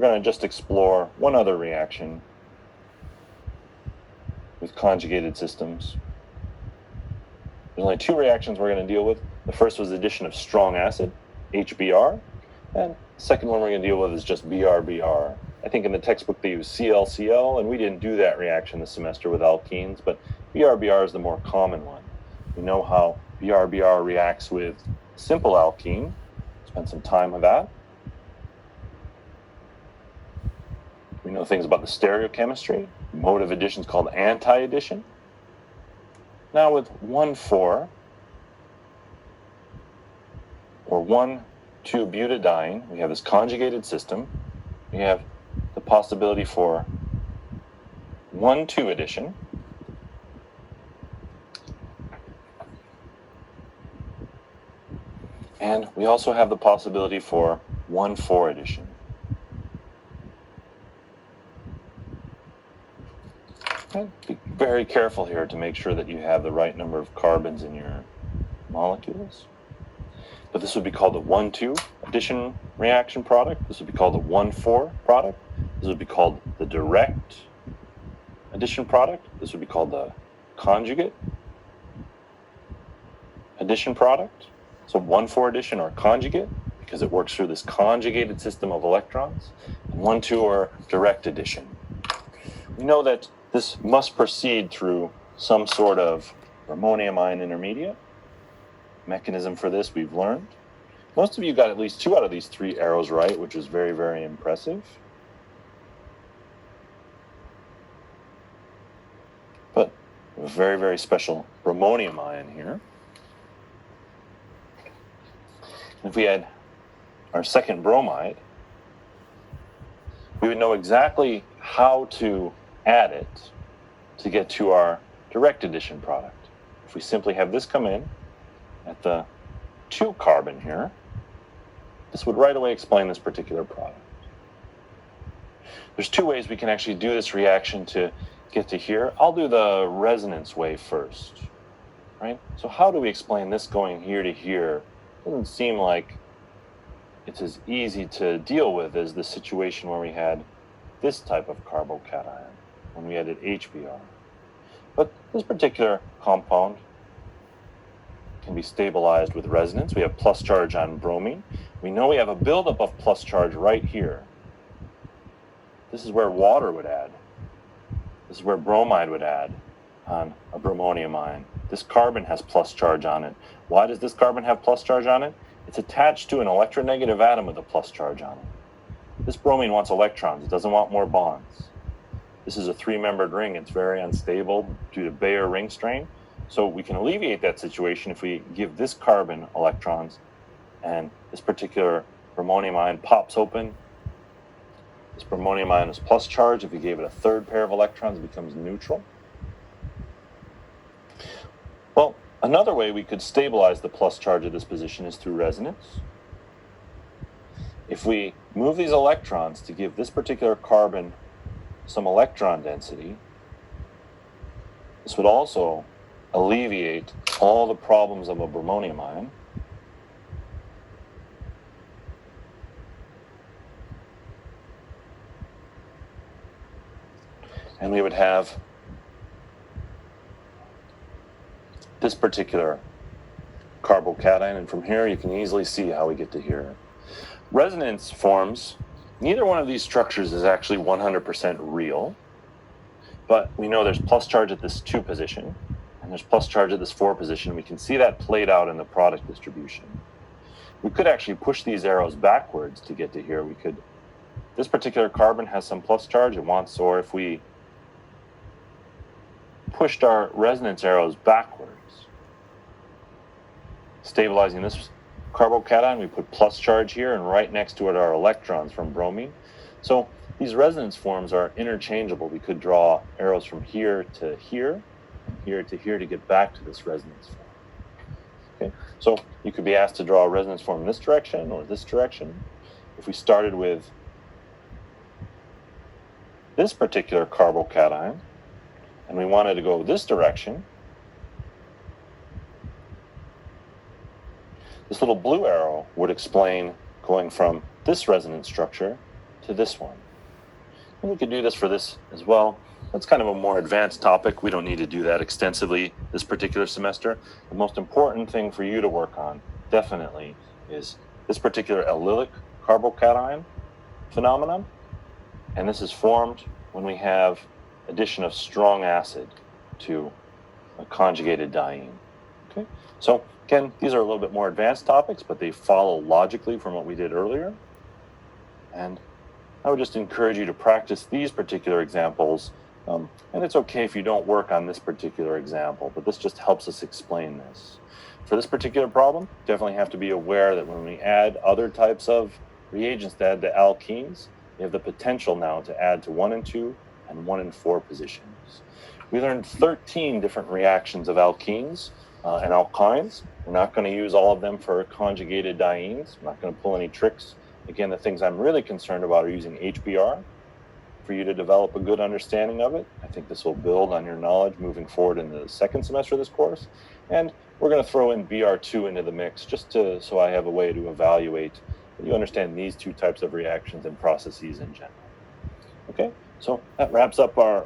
we're going to just explore one other reaction with conjugated systems. There's only two reactions we're going to deal with. The first was the addition of strong acid, HBr, and the second one we're going to deal with is just BRBR. I think in the textbook they use ClCl, and we didn't do that reaction this semester with alkenes, but BRBR is the more common one. We know how BRBR reacts with simple alkene. Spend some time with that. We know things about the stereochemistry. Mode of addition is called anti-addition. Now with 1,4 or 1,2-butadiene, we have this conjugated system. We have the possibility for 1,2 addition. And we also have the possibility for 1,4 addition. Okay. Be very careful here to make sure that you have the right number of carbons in your molecules. But this would be called the 1,2 addition reaction product. This would be called the 1,4 product. This would be called the direct addition product. This would be called the conjugate addition product. So 1,4 addition or conjugate, because it works through this conjugated system of electrons. And 1,2 or direct addition. We know that this must proceed through some sort of ammonium ion intermediate. Mechanism for this we've learned. Most of you got at least 2 out of these 3 arrows right, which is very, very impressive. But a very, very special bromonium ion here. If we had our second bromide, we would know exactly how to add it to get to our direct addition product. If we simply have this come in at the 2 carbon here, this would right away explain this particular product. There's 2 ways we can actually do this reaction to get to here. I'll do the resonance way first, right? So how do we explain this going here to here? Doesn't seem like it's as easy to deal with as the situation where we had this type of carbocation when we added HBr. But this particular compound can be stabilized with resonance. We have plus charge on bromine. We know we have a buildup of plus charge right here. This is where water would add. This is where bromide would add on a bromonium ion. This carbon has plus charge on it. Why does this carbon have plus charge on it? It's attached to an electronegative atom with a plus charge on it. This bromine wants electrons. It doesn't want more bonds. This is a 3-membered ring. It's very unstable due to Bayer ring strain. So we can alleviate that situation if we give this carbon electrons and this particular bromonium ion pops open. This bromonium ion is plus charged. If we gave it a 3rd pair of electrons, it becomes neutral. Well, another way we could stabilize the plus charge of this position is through resonance. If we move these electrons to give this particular carbon some electron density, this would also alleviate all the problems of a bromonium ion. And we would have this particular carbocation, and from here you can easily see how we get to here. Resonance forms, neither one of these structures is actually 100% real, but we know there's plus charge at this 2 position, and there's plus charge at this 4 position. We can see that played out in the product distribution. We could actually push these arrows backwards to get to here. This particular carbon has some plus charge it wants, or if we pushed our resonance arrows backwards, stabilizing this carbocation, we put plus charge here, and right next to it are electrons from bromine. So these resonance forms are interchangeable. We could draw arrows from here to here, and here to here to get back to this resonance form. Okay, so you could be asked to draw a resonance form in this direction or this direction. If we started with this particular carbocation, and we wanted to go this direction, this little blue arrow would explain going from this resonance structure to to this one. And we could do this for this as well. That's kind of a more advanced topic. We don't need to do that extensively this particular semester. The most important thing for you to work on, definitely, is this particular allylic carbocation phenomenon. And this is formed when we have addition of strong acid to a conjugated diene. Okay, so again, these are a little bit more advanced topics, but they follow logically from what we did earlier. And I would just encourage you to practice these particular examples. And it's okay if you don't work on this particular example, but this just helps us explain this. For this particular problem, definitely have to be aware that when we add other types of reagents to add to alkenes, we have the potential now to add to 1 and 2 and 1 and 4 positions. We learned 13 different reactions of alkenes and alkynes. We're not going to use all of them for conjugated dienes. I'm not going to pull any tricks. Again, the things I'm really concerned about are using HBr for you to develop a good understanding of it. I think this will build on your knowledge moving forward in the second semester of this course. And we're going to throw in Br2 into the mix just so I have a way to evaluate that you understand these two types of reactions and processes in general. Okay, so that wraps up our